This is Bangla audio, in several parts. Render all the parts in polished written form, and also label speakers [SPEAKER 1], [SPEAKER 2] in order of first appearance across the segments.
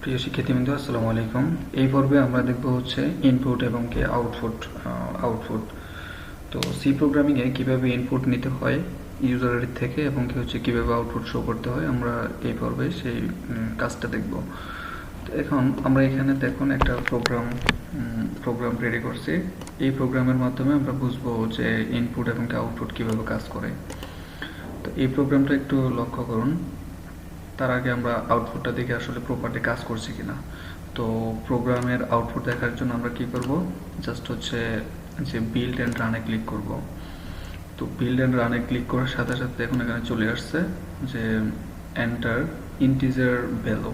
[SPEAKER 1] প্রিয় শিক্ষার্থীবৃন্দ, আসসালামু আলাইকুম। এই পর্বে আমরা দেখব হচ্ছে ইনপুট এবং কি আউটপুট। তো সি প্রোগ্রামিংয়ে কিভাবে ইনপুট নিতে হয় ইউজারের থেকে এবং কি হচ্ছে কিভাবে আউটপুট শো করতে হয়, আমরা এই পর্বে সেই কাজটা দেখব। তো এখন আমরা এখানে দেখুন একটা প্রোগ্রাম রেডি করছি। এই প্রোগ্রামের মাধ্যমে আমরা বুঝবো যে ইনপুট এবং আউটপুট কিভাবে কাজ করে। তো এই প্রোগ্রামটা একটু লক্ষ্য করুন। তার আগে আমরা আউটপুটটা দেখে আসলে প্রপারলি কাজ করছি কিনা। তো প্রোগ্রামের আউটপুট দেখার জন্য আমরা কি করব, জাস্ট হচ্ছে যে বিল্ড অ্যান্ড রানে ক্লিক করব। তো বিল্ড অ্যান্ড রানে ক্লিক করার সাথে সাথে এখন এখানে চলে আসছে যে এন্টার ইন্টিজার ভ্যালু,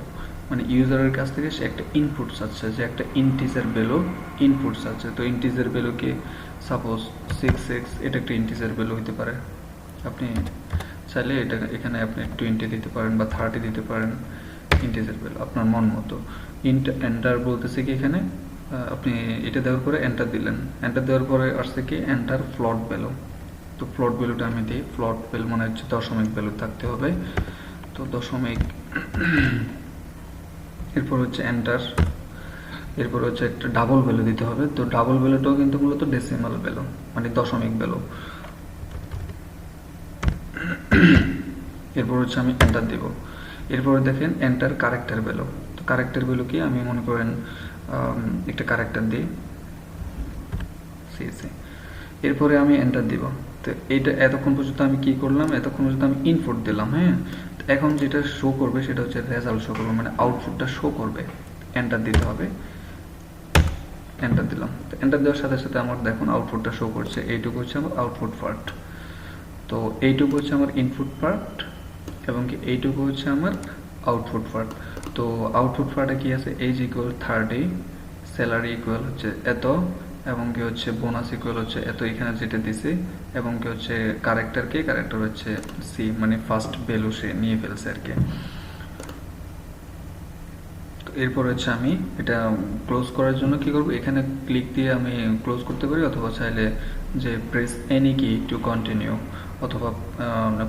[SPEAKER 1] মানে ইউজারের কাছ থেকে সে একটা ইনপুট চাচ্ছে, যে একটা ইন্টিজার ভ্যালু ইনপুট চাচ্ছে। তো ইন্টিজার ভ্যালু কি, সাপোজ 6x, এটা একটা ইন্টিজার ভ্যালু হতে পারে। আপনি চাইলে এটা এখানে আপনি 20 দিতে পারেন বা 30 দিতে পারেন, ইন্টিজার ভ্যালু আপনার মন মতো। এন্টার বলতেছে কি এখানে আপনি এটা দেওয়ার পরে এন্টার দিলেন, এন্টার দেওয়ার পরে আসছে কি এন্টার ফ্লোট ভ্যালু। তো ফ্লোট ভ্যালুটা আমি দিই, ফ্লোট ভ্যালু মানে হচ্ছে দশমিক ভ্যালু থাকতে হবে। তো দশমিক, এরপর হচ্ছে এন্টার, এরপর হচ্ছে একটা ডাবল ভ্যালু দিতে হবে। তো ডাবল ভ্যালুটাও কিন্তু মূলত ডেসিমাল ভ্যালু, মানে দশমিক ভ্যালু। এরপর হচ্ছে আমি এন্টার দিব। এরপরে দেখেন এন্টার ক্যারেক্টার ভ্যালু। তো ক্যারেক্টার ভ্যালু কি, আমি মনে করেন একটা ক্যারেক্টার দিই সিএসি, এরপরে আমি এন্টার দিব। তো এইটা এতক্ষণ পর্যন্ত আমি কি করলাম, এতক্ষণ পর্যন্ত আমি ইনপুট দিলাম। হ্যাঁ, এখন যেটা শো করবে সেটা হচ্ছে রেজাল্ট শো করবে, মানে আউটপুটটা শো করবে। এন্টার দিতে হবে, এন্টার দিলাম। তো এন্টার দেওয়ার সাথে সাথে আমার দেখুন আউটপুটটা শো করছে। এইটুকু হচ্ছে আমার আউটপুট পার্ট। তো এইটুকু হচ্ছে আমার ইনপুট পার্ট এবং কি এইটুকু হচ্ছে আমার আউটপুট পার্ট। তো আউটপুট পার্টে কি আছে, এজ ইকুয়াল 30, স্যালারি ইকুয়াল হচ্ছে এত, এবং কি হচ্ছে বোনাস ইকুয়াল হচ্ছে এত, এখানে যেটা দিছে, এবং কি হচ্ছে ক্যারেক্টার হচ্ছে সি, মানে ফার্স্ট ভ্যালু সে নিয়ে ফেলছে আর কি। এরপর হচ্ছে আমি এটা ক্লোজ করার জন্য কি করব, এখানে ক্লিক দিয়ে আমি ক্লোজ করতে পারি, অথবা চাইলে যে প্রেস এনি কি টু কন্টিনিউ, অথবা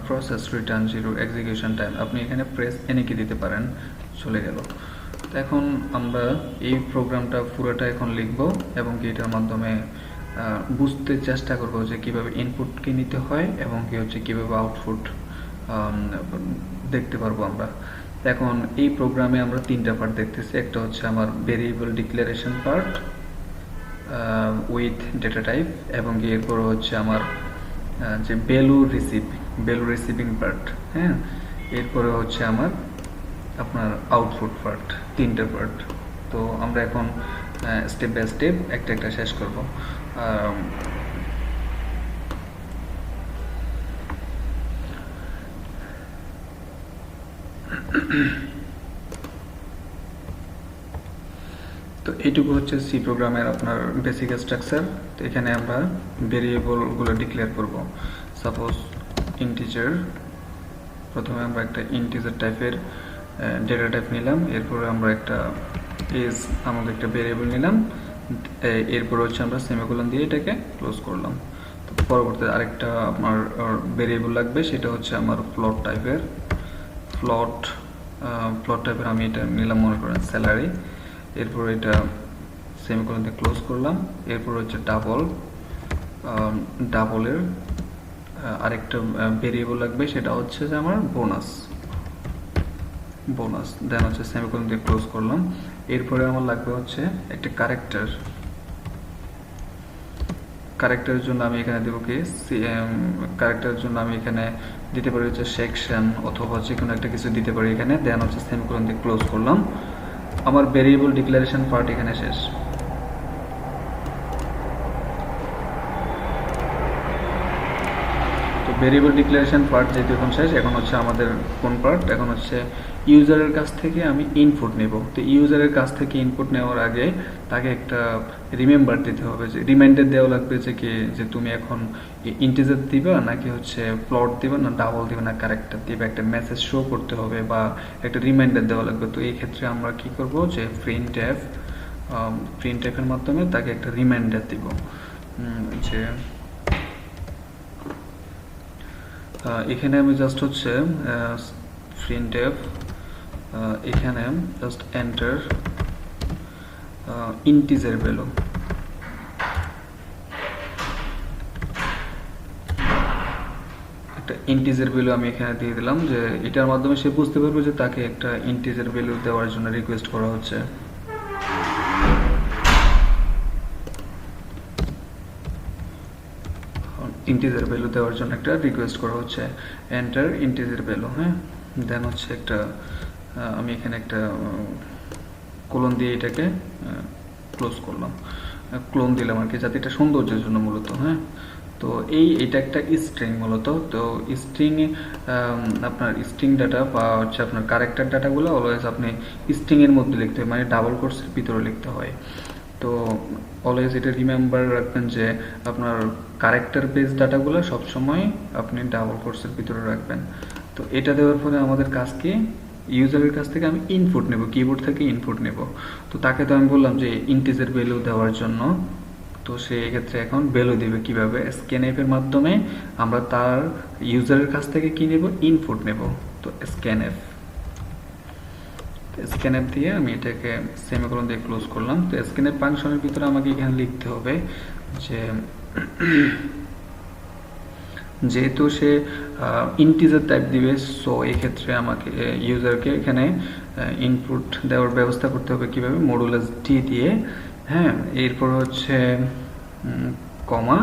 [SPEAKER 1] প্রসেস রিটার্ন 0 এক্সিকিউশন টাইম, আপনি এখানে প্রেস এনি কি দিতে পারেন, চলে গেল। এখন আমরা এই প্রোগ্রামটা পুরোটা এখন লিখব এবং কি এটার মাধ্যমে বুঝতে চেষ্টা করব যে কিভাবে ইনপুটকে নিতে হয় এবং কি হচ্ছে কিভাবে আউটপুট দেখতে পারবো আমরা। এখন এই প্রোগ্রামে আমরা তিনটা পার্ট দেখতেছি। একটা হচ্ছে আমার variable declaration part with data type, এবং এরপর হচ্ছে আমার যে ভ্যালু রিসিভিং পার্ট। হ্যাঁ, এরপরে হচ্ছে আমার আপনার আউটপুট পার্ট, তিনটা পার্ট। তো আমরা এখন স্টেপ বাই স্টেপ একটা একটা শেষ করব। তো এইটুকু হচ্ছে সি প্রোগ্রামের আপনার বেসিক স্ট্রাকচার। তো এখানে আমরা ভেরিয়েবলগুলো ডিক্লেয়ার করব। সাপোজ ইন্টিজার, প্রথমে আমরা একটা ইন্টিজার টাইপের ডেটা টাইপ নিলাম, এরপরে আমরা একটা এজ আমাদের একটা ভেরিয়েবল নিলাম, এরপর হচ্ছে আমরা সেমিকোলন দিয়ে এটাকে ক্লোজ করলাম। তো পরবর্তীতে আরেকটা আপনার ভেরিয়েবল লাগবে, সেটা হচ্ছে আমার ফ্লোট টাইপের আমি এটা নিলাম মনে করেন স্যালারি, এরপর এটা সেমিকোলন দিয়ে ক্লোজ করলাম। এরপর হচ্ছে ডাবলের আরেকটা ভেরিয়েবল লাগবে, সেটা হচ্ছে যে আমার বোনাস, দেন হচ্ছে সেমিকোলন দিয়ে ক্লোজ করলাম। এরপরে আমার লাগবে হচ্ছে একটা ক্যারেক্টারের জন্য আমি এখানে দেবো কি, ক্যারেক্টারের জন্য আমি এখানে দিতে পারি হচ্ছে সেকশন, অথবা যে কোনো একটা কিছু দিতে পারি এখানে, দেন হচ্ছে সেমিকোলন দিয়ে ক্লোজ করলাম। আমার ভেরিয়েবল ডিক্লারেশন পার্ট এখানে শেষ। তো ভেরিয়েবল ডিক্লারেশন পার্ট যেহেতু এখন শেষ, এখন হচ্ছে আমাদের কোন পার্ট, এখন হচ্ছে ইউজারের কাছ থেকে আমি ইনপুট নেব। তো ইউজারের কাছ থেকে ইনপুট নেওয়ার আগে তাকে একটা রিমেম্বার দিতে হবে, যে রিমাইন্ডার দেওয়া লাগবে যে কি, যে তুমি এখন ইন্টিজার দিবা নাকি হচ্ছে প্লট দিবা না ডাবল দিবা না ক্যারেক্টার দিবা, একটা মেসেজ শো করতে হবে বা একটা রিমাইন্ডার দেওয়া লাগবে। তো এই ক্ষেত্রে আমরা কি করব, যে printf এর মাধ্যমে তাকে একটা রিমাইন্ডার দিব, যে এখানে আমি জাস্ট হচ্ছে printf এখানে জাস্ট এন্টার ইন্টিজার ভ্যালু। একটা ইন্টিজার ভ্যালু আমি এখানে দিয়ে দিলাম, যে এটার মাধ্যমে সে বুঝতে পারবে যে তাকে একটা ইন্টিজার ভ্যালু দেওয়ার জন্য রিকোয়েস্ট করা হচ্ছে। ইন্টিজার ভ্যালু দেওয়ার জন্য একটা রিকোয়েস্ট করা হচ্ছে, এন্টার ইন্টিজার ভ্যালু। হ্যাঁ, দেন হচ্ছে একটা আমি এখানে একটা কোলন দিয়ে এটাকে ক্লোজ করলাম, ক্লোন দিলাম আর কি, যাতে এটা সৌন্দর্যের জন্য মূলত। হ্যাঁ, তো এটা একটা স্ট্রিং মূলত। তো স্ট্রিং আপনার স্ট্রিং ডাটা বা হচ্ছে আপনার ক্যারেক্টার ডাটাগুলো অলওয়েজ আপনি স্ট্রিং এর মধ্যে লিখতে হয়, মানে ডাবল কোটসের ভিতরে লিখতে হয়। তো অলওয়েজ এটা রিমেম্বার রাখবেন যে আপনার ক্যারেক্টার বেস ডাটাগুলো সবসময় আপনি ডাবল কোটসের ভিতরে রাখবেন। তো এটা দেওয়ার পরে আমাদের কাজ কি, ইউজারের কাছ থেকে আমি ইনপুট নেব, কিবোর্ড থেকে ইনপুট নেব। তো তাকে তো আমি বললাম যে ইন্টিজার ভ্যালু দেওয়ার জন্য, তো সে এক্ষেত্রে এখন ভ্যালু দিবে কিভাবে, scanf এর মাধ্যমে আমরা তার ইউজারের কাছ থেকে কি নেব, ইনপুট নেব। তো scanf দিয়ে আমি এটাকে সেমিকোলন দিয়ে ক্লোজ করলাম। তো scanf ফাংশনের ভিতরে আমাকে এখানে লিখতে হবে যে যেহেতু সে ইন্টিজার টাইপ দিবে, সো এই ক্ষেত্রে আমাকে ইউজারকে এখানে ইনপুট দেওয়ার ব্যবস্থা করতে হবে কিভাবে, মডুলাস ডি দিয়ে। হ্যাঁ, এরপর হচ্ছে কমা,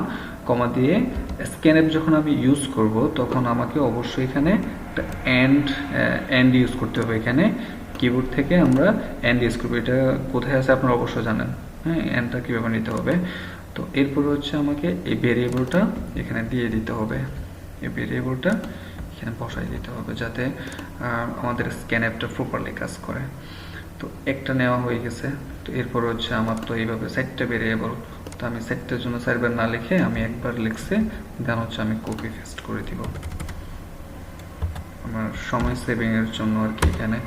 [SPEAKER 1] কমা দিয়ে scanf যখন আমি ইউজ করব তখন আমাকে অবশ্যই এখানে একটা এন্ড ইউজ করতে হবে। এখানে কিবোর্ড থেকে আমরা এন্ড ইউজ করবো, এটা কোথায় আছে আপনারা অবশ্যই জানেন। হ্যাঁ, এন্ডটা কীভাবে নিতে হবে। তো এরপর হচ্ছে আমাকে এই ভেরিয়েবলটা এখানে দিয়ে দিতে হবে, এই ভেরিয়েবলটা এখানে বসাই দিতে হবে যাতে আমাদের স্ক্যানঅ্যাপটা প্রপারলি কাজ করে। তো একটা নেওয়া হয়ে গেছে। তো এরপর হচ্ছে আমার তো এইভাবে 4টা ভেরিয়েবল, তো আমি 4টার জন্য 4বার না লিখে আমি একবার লিখছি, দেন হচ্ছে আমি কপি পেস্ট করে দিব আমার সময় সেভিং এর জন্য আর কি। এখানে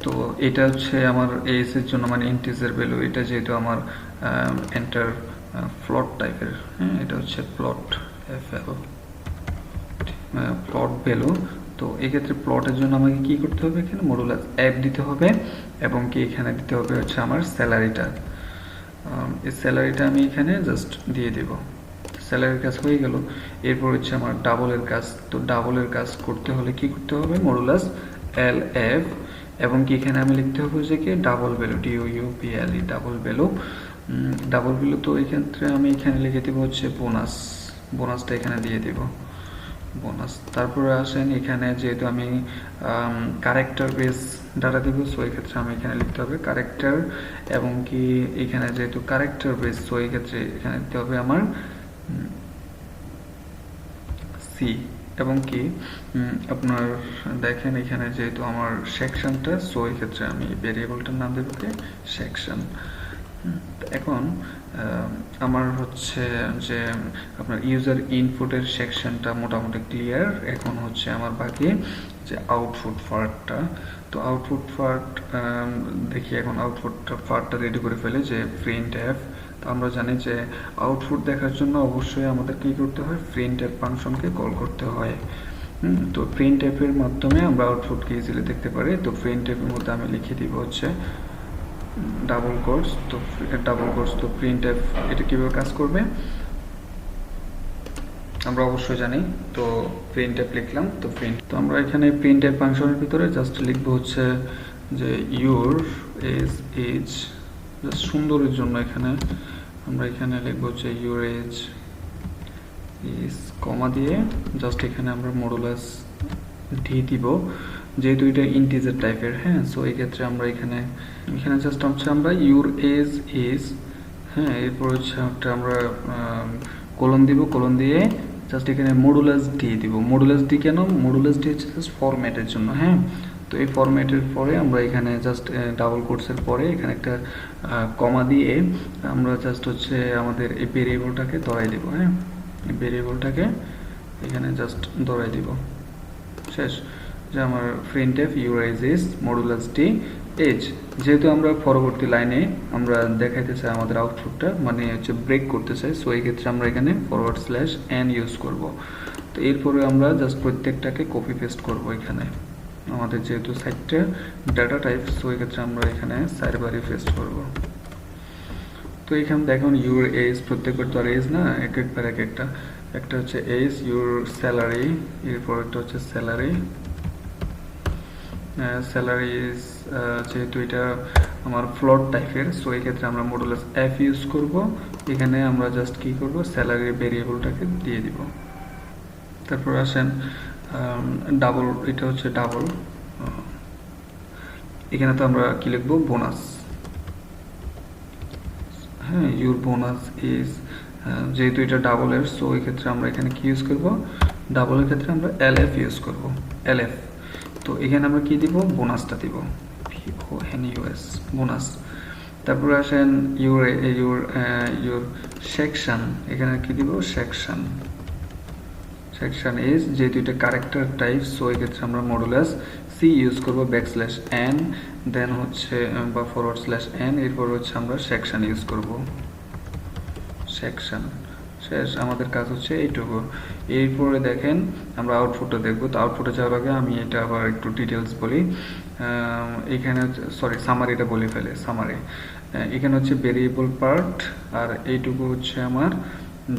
[SPEAKER 1] তো এটা হচ্ছে আমার এস এর জন্য, মানে ইন্টিজার ভ্যালু। এটা যেহেতু আমার এন্টার ফ্লোট টাইপের, হ্যাঁ, এটা হচ্ছে প্লট এফএল, প্লট ভ্যালু। তো এক্ষেত্রে প্লটের জন্য আমাকে কি করতে হবে, এখানে মডুলাস অ্যাপ দিতে হবে এবং কি এখানে দিতে হবে হচ্ছে আমার স্যালারিটা। এই স্যালারিটা আমি এখানে জাস্ট দিয়ে দেব। স্যালারির কাজ হয়ে গেল। এরপর হচ্ছে আমার ডাবলের কাজ। তো ডাবলের কাজ করতে হলে কি করতে হবে, মডুলাস এল এফ এবং কি এখানে আমি লিখতে হবে যে কি double value, DOUPLE, double value. Double value তো এই ক্ষেত্রে আমি এখানে লিখে দেবো হচ্ছে বোনাস, বোনাসটা এখানে দিয়ে দেব, বোনাস। তারপরে আসেন এখানে যেহেতু আমি ক্যারেক্টার বেস ডাটা দেবো, সো এই ক্ষেত্রে আমি এখানে লিখতে হবে ক্যারেক্টার এবং কি এখানে যেহেতু ক্যারেক্টার বেস, সো এই ক্ষেত্রে এখানে দিতে হবে আমার সি এবং কি আপনার দেখেন এখানে যেহেতু আমার সেকশনটা, সো এই ক্ষেত্রে আমি ভেরিয়েবলটার নাম দেবো কি সেকশন। এখন আমার হচ্ছে যে আপনার ইউজার ইনপুটের সেকশনটা মোটামুটি ক্লিয়ার। এখন হচ্ছে আমার বাকি যে আউটপুট পার্টটা। তো আউটপুট পার্ট দেখি, এখন আউটপুট পার্টটা রেডি করে ফেলে যে printf। তো আমরা জানি যে আউটপুট দেখার জন্য অবশ্যই আমাদের কি করতে হয়, printf ফাংশনকে কল করতে হয়। তো printf এর মাধ্যমে আমরা আউটপুটকে ইজিলি দেখতে পারি। তো printf এর মধ্যে আমি লিখে দিব হচ্ছে ডাবল কোটস। তো ডাবল কোটস, তো printf এটা কিভাবে কাজ করবে আমরা অবশ্যই জানি। তো printf লিখলাম। তো আমরা এখানে printf ফাংশনের ভিতরে জাস্ট লিখবো হচ্ছে যে ইউর এজ ইজ, জাস্ট সুন্দরের জন্য এখানে আমরা এখানে লিখবো হচ্ছে ইউর এজ ইজ, কমা দিয়ে জাস্ট এখানে আমরা মডুলাস ডি দিব, যেহেতু এটা ইন্টিজার টাইপের। হ্যাঁ, সো এই ক্ষেত্রে আমরা এখানে জাস্ট হচ্ছে আমরা ইউর এজ ইজ, হ্যাঁ, এরপর হচ্ছে একটা আমরা কোলন দিব, কোলন দিয়ে জাস্ট এখানে মডুলাস ডি দিব। মডুলাস ডি কেন, মডুলাস ডি হচ্ছে জাস্ট ফরম্যাটের জন্য। হ্যাঁ, তো এই ফরম্যাটের পরে আমরা এখানে জাস্ট ডাবল কোটসের পরে এখানে একটা কমা দিয়ে আমরা জাস্ট হচ্ছে আমাদের এই ভেরিয়েবলটাকে ধরাই দিব। হ্যাঁ, এই ভেরিয়েবলটাকে এখানে জাস্ট ধরাই দিব, শেষ। যে আমার printf your age is modulus D age, যেহেতু আমরা পরবর্তী লাইনে আমরা দেখাইতে চাই আমাদের আউটপুটটা মানে হচ্ছে ব্রেক করতে চাই, সো এই ক্ষেত্রে আমরা এখানে /n ইউজ করব। তো এরপরে আমরা জাস্ট প্রত্যেকটাকে কপি পেস্ট করব এখানে, আমাদের যেহেতু সাইটটা ডাটা টাইপ, সো এই ক্ষেত্রে আমরা এখানে সাইডবারে পেস্ট করব। তো এখানে দেখুন ইউর এজ, প্রত্যেকবার তো আর এজ না, এক একবার এক একটা, একটা হচ্ছে এজ, ইউর স্যালারি, এরপর একটা হচ্ছে স্যালারি, স্যালারি ইজ, যেহেতু এটা আমার ফ্লোট টাইপের, সো এই ক্ষেত্রে আমরা মডুলাস এফ ইউজ করব। এখানে আমরা জাস্ট কি করব, স্যালারি ভেরিয়েবলটাকে দিয়ে দিব। তারপর আসেন ডাবল, এটা হচ্ছে ডাবল, এখানে তো আমরা কি লিখবো, বোনাস। হ্যাঁ, ইউর বোনাস ইজ, যেহেতু এটা ডাবলের, সো এই ক্ষেত্রে আমরা এখানে কি ইউজ করব, ডাবলের ক্ষেত্রে আমরা এলএফ ইউজ করব, এলএফ। তো এখানে আমরা কি দিব, বোনাসটা দিব, ইউএস বোনাস। তারপরে আসেন ইউর ইউর ইউর সেকশন, এখানে কি দিব, সেকশন, সেকশন ইজ, যেহেতু এটা ক্যারেক্টার টাইপ, সো এই ক্ষেত্রে আমরা মডুলাস সি ইউজ করব, \n, দেন হচ্ছে বা /n, এরপর হচ্ছে আমরা সেকশন ইউজ করব, সেকশন। শেষ, আমাদের কাজ হচ্ছে এইটুকু। এরপরে দেখেন আমরা আউটপুটটা দেখবো। তো আউটপুটে যাওয়ার আগে আমি এটা আবার একটু ডিটেলস বলি। এখানে সরি, সামারিটা বলে ফেলে, সামারি। এখানে হচ্ছে ভেরিয়েবল পার্ট, আর এইটুকু হচ্ছে আমার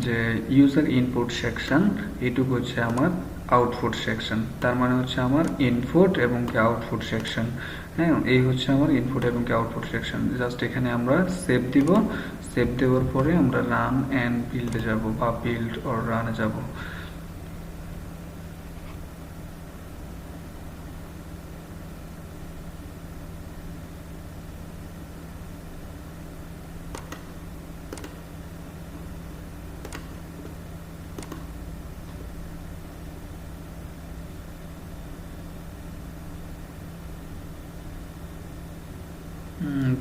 [SPEAKER 1] যে ইউজার ইনপুট সেকশন, এইটুকু হচ্ছে আমার আউটপুট সেকশন। তার মানে হচ্ছে আমার ইনপুট এবং কি আউটপুট সেকশন। হ্যাঁ, এই হচ্ছে আমার ইনপুট এবং কি আউটপুট সেকশন। জাস্ট এখানে আমরা সেভ দিব, সেভ দেওয়ার পরে আমরা রান অ্যান্ড বিল্ডে যাব বা বিল্ড অর রানে যাব।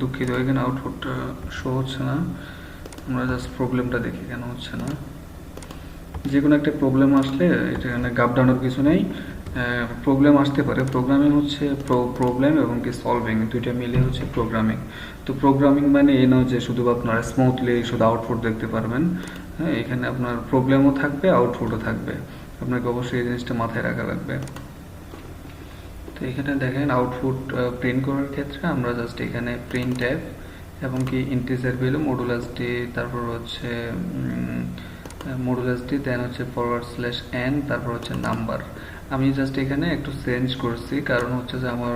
[SPEAKER 1] দুঃখিত, এখানে আউটপুটটা শো হচ্ছে না। আমরা জাস্ট প্রবলেমটা দেখি কেন হচ্ছে না। যে কোনো একটা প্রবলেম আসলে এটা এখানে গাবডানোর কিছু নেই, প্রবলেম আসতে পারে। প্রোগ্রামিং হচ্ছে প্রবলেম এবং কি সলভিং, দুইটা মিলে হচ্ছে প্রোগ্রামিং। তো প্রোগ্রামিং মানে এই নয় যে শুধু আপনারা স্মুথলি শুধু আউটপুট দেখতে পারবেন। হ্যাঁ, এখানে আপনার প্রবলেমও থাকবে, আউটপুটও থাকবে, আপনাকে অবশ্যই এই জিনিসটা মাথায় রাখা লাগবে। তো এখানে দেখেন আউটপুট প্রিন্ট করার ক্ষেত্রে আমরা জাস্ট এখানে printf এবং কি ইন্টিজার ভ্যালু মডুলাস ডি, তারপর হচ্ছে মডুলাস ডি, দেন হচ্ছে /n, তারপর হচ্ছে নাম্বার। আমি জাস্ট এখানে একটু চেঞ্জ করছি, কারণ হচ্ছে যে আমার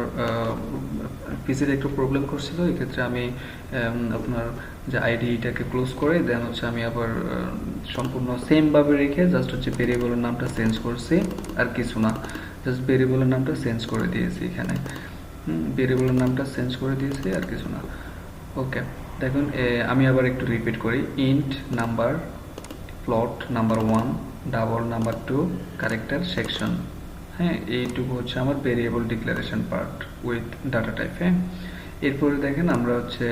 [SPEAKER 1] পিসিতে একটু প্রবলেম করছিল, এক্ষেত্রে আমি আপনার যে আইডিটাকে ক্লোজ করে দেন হচ্ছে আমি আবার সম্পূর্ণ সেম ভাবে রেখে জাস্ট হচ্ছে ভেরিয়েবলের নামটা চেঞ্জ করছি, আর কিছু না। জাস্ট ভেরিয়েবলের নামটা চেঞ্জ করে দিয়েছি এখানে, ভেরিয়েবলের নামটা চেঞ্জ করে দিয়েছি, আর কিছু না। ওকে, দেখুন আমি আবার একটু রিপিট করি। Int number, plot number 1, double number 2, character section. হ্যাঁ, এইটুকু হচ্ছে আমার variable declaration part with data type. হ্যাঁ, এরপরে দেখেন আমরা হচ্ছে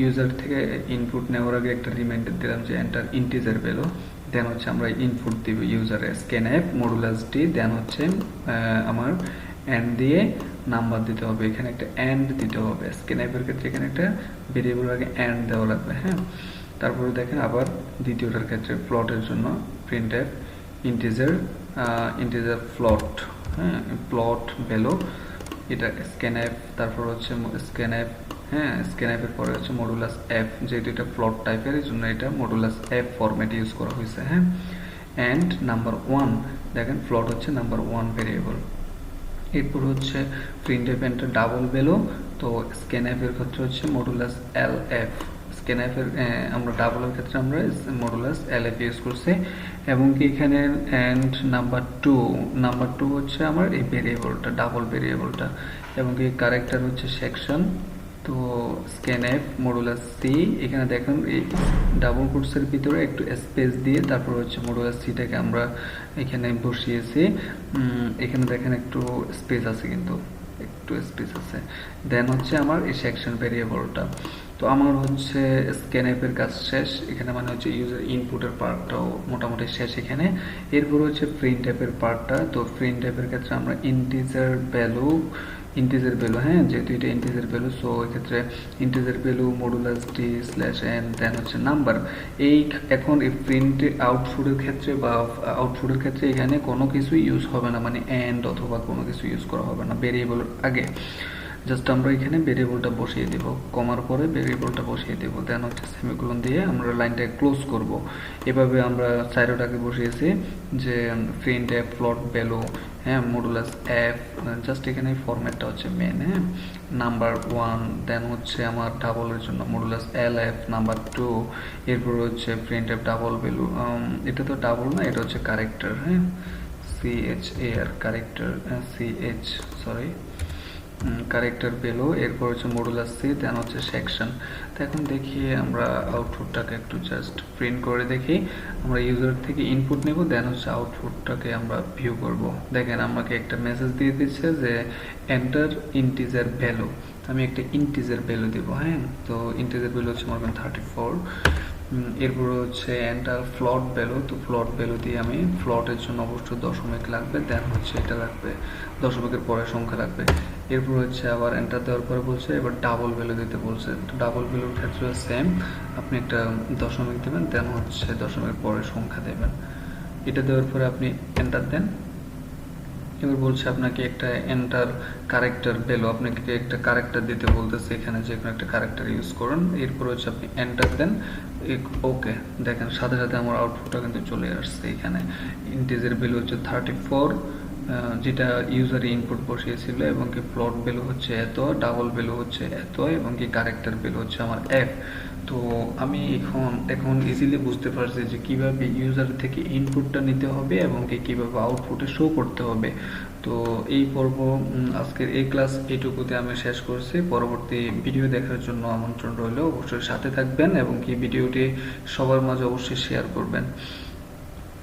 [SPEAKER 1] ইউজার থেকে ইনপুট নেওয়ার আগে একটা রিমাইন্ডার দিলাম যে এন্টার ইন্টিজার ভ্যালু, দেন হচ্ছে আমরা ইনপুট দিব ইউজারে scanf মডুলাস ডি, দেন হচ্ছে আমার এন্ড দিয়ে নাম্বার দিতে হবে, এখানে একটা এন্ড দিতে হবে। scanf এর ক্ষেত্রে এখানে একটা ভেরিয়েবল আগে এন্ড দেওয়া লাগবে। হ্যাঁ, তারপরে দেখেন আবার দ্বিতীয়টার ক্ষেত্রে প্লটের জন্য printf ইন্টিজার ইন্টিজার প্লট। হ্যাঁ, প্লট ভ্যালু, এটা scanf, তারপর হচ্ছে scanf। হ্যাঁ, scanf এর পরে হচ্ছে মডুলাস এফ, যেহেতু এটা প্লট টাইপের এই জন্য এটা মডুলাস এফ ফরম্যাট ইউজ করা হয়েছে। হ্যাঁ, এন্ড নাম্বার 1, দেখেন প্লট হচ্ছে নাম্বার 1 ভেরিয়েবল। এরপর হচ্ছে printf এন্টার ডাবল ভ্যালু, তো scanf এর ক্ষেত্রে হচ্ছে মডুলাস এলএফ। scanf এর আমরা ডাবলের ক্ষেত্রে আমরা মডুলাস এলএফ ইউজ করছি, এবং কি এখানে এন্ড নাম্বার 2 হচ্ছে আমার এই ভেরিয়েবলটা, ডাবল ভেরিয়েবলটা, এবং কি ক্যারেক্টার হচ্ছে সেকশন। তো scanf মডুলাস সি, এখানে দেখেন এই ডাবল কোটসের ভিতরে একটু স্পেস দিয়ে তারপর হচ্ছে মডুলাস সিটাকে আমরা এখানে বসিয়েছি। এখানে দেখেন একটু স্পেস আছে, কিন্তু একটু স্পেস আছে। দেন হচ্ছে আমার এই সেকশন ভেরিয়েবলটা। তো আমার হচ্ছে scanf এর কাজ শেষ এখানে, মানে হচ্ছে ইউজার ইনপুটের পার্টটাও মোটামুটি শেষ এখানে। এরপর হচ্ছে printf এর পার্টটা। তো printf এর ক্ষেত্রে আমরা ইন্টিজার ভ্যালু ইন্টিজার ভ্যালু, হ্যাঁ যেহেতু এটা ইন্টিজার ভ্যালু, সো এক্ষেত্রে integer value modulus D slash N then হচ্ছে নাম্বার। এই এখন এই প্রিন্ট আউটপুটের ক্ষেত্রে বা আউটপুটের ক্ষেত্রে এখানে কোনো কিছু ইউজ হবে না, মানে এন্ড অথবা কোনো কিছু ইউজ করা হবে না ভেরিয়েবল আগে। জাস্ট আমরা এখানে ভেরিয়েবলটা বসিয়ে দেব, কমার পরে ভেরিয়েবলটা বসিয়ে দেব, দেন হচ্ছে সেমিকোলন দিয়ে আমরা লাইনটা ক্লোজ করব। এভাবে আমরা সাইডোটাকে বসিয়েছি যে প্রিন্ট এফ ফ্লোট ভ্যালু, হ্যাঁ মডুলাস এফ, জাস্ট এখানে ফরম্যাটটা হচ্ছে মেন, হ্যাঁ নাম্বার 1, দেন হচ্ছে আমার ডাবলের জন্য মডুলাস এল এফ নাম্বার 2, এরপর হচ্ছে প্রিন্ট এফ ডাবল ভ্যালু, এটা তো ডাবল না, এটা হচ্ছে ক্যারেক্টার, হ্যাঁ CH A R character, CH sorry character value, এরপর হচ্ছে মডুলাস সি, দেন হচ্ছে সেকশন। তো এখন দেখি আমরা আউটপুটটাকে একটু জাস্ট প্রিন্ট করে দেখি। আমরা ইউজার থেকে ইনপুট নেব, দেন হচ্ছে আউটপুটটাকে আমরা ভিউ করব। দেখেন আমাকে একটা মেসেজ দিয়ে দিচ্ছে যে এন্টার ইন্টিজার ভ্যালু, আমি একটা ইন্টিজার ভ্যালু দিব, হ্যাঁ তো ইন্টিজার ভ্যালু হচ্ছে আমার 34। এরপর হচ্ছে এন্টার ফ্লট ভ্যালু, তো ফ্লট ভ্যালু দিয়ে আমি ফ্লটের জন্য অবশ্যই দশমিক লাগবে, দেন হচ্ছে এটা লাগবে, দশমিকের পরে সংখ্যা লাগবে। এরপর হচ্ছে আবার এন্টার দেওয়ার পরে বলছে এবার ডাবল ভ্যালু দিতে বলছে, তো ডাবল ভ্যালুর ক্ষেত্রে সেম, আপনি একটা দশমিক দেবেন, দেন হচ্ছে দশমিকের পরে সংখ্যা দেবেন। এটা দেওয়ার পরে আপনি এন্টার দেন। এবার বলছে আপনাকে একটা এন্টার ক্যারেক্টার ভ্যালু, আপনাকে একটা ক্যারেক্টার দিতে বলতেছে, এখানে যে কোনো একটা ক্যারেক্টার ইউজ করুন। এরপর হচ্ছে আপনি এন্টার দেন, ওকে দেখেন সাথে সাথে আমার আউটপুটটা কিন্তু চলে আসছে। এখানে ইন্টিজার ভ্যালু হচ্ছে 34, যেটা ইউজার ইনপুট বসিয়েছিল, এবং কি ফ্লোট ভ্যালু হচ্ছে এত, ডাবল ভ্যালু হচ্ছে এত, এবং কি ক্যারেক্টার ভ্যালু হচ্ছে আমার এফ। তো আমি এখন ইজিলি বুঝতে পারছি যে কিভাবে ইউজার থেকে ইনপুটটা নিতে হবে এবং কি কিভাবে আউটপুটে শো করতে হবে। তো এই পর্ব আজকের এই ক্লাস এইটুকুতে আমি শেষ করছি। পরবর্তী ভিডিও দেখার জন্য আমন্ত্রণ রইল, অবশ্যই সাথে থাকবেন এবং কি ভিডিওটি সবার মাঝে অবশ্যই শেয়ার করবেন।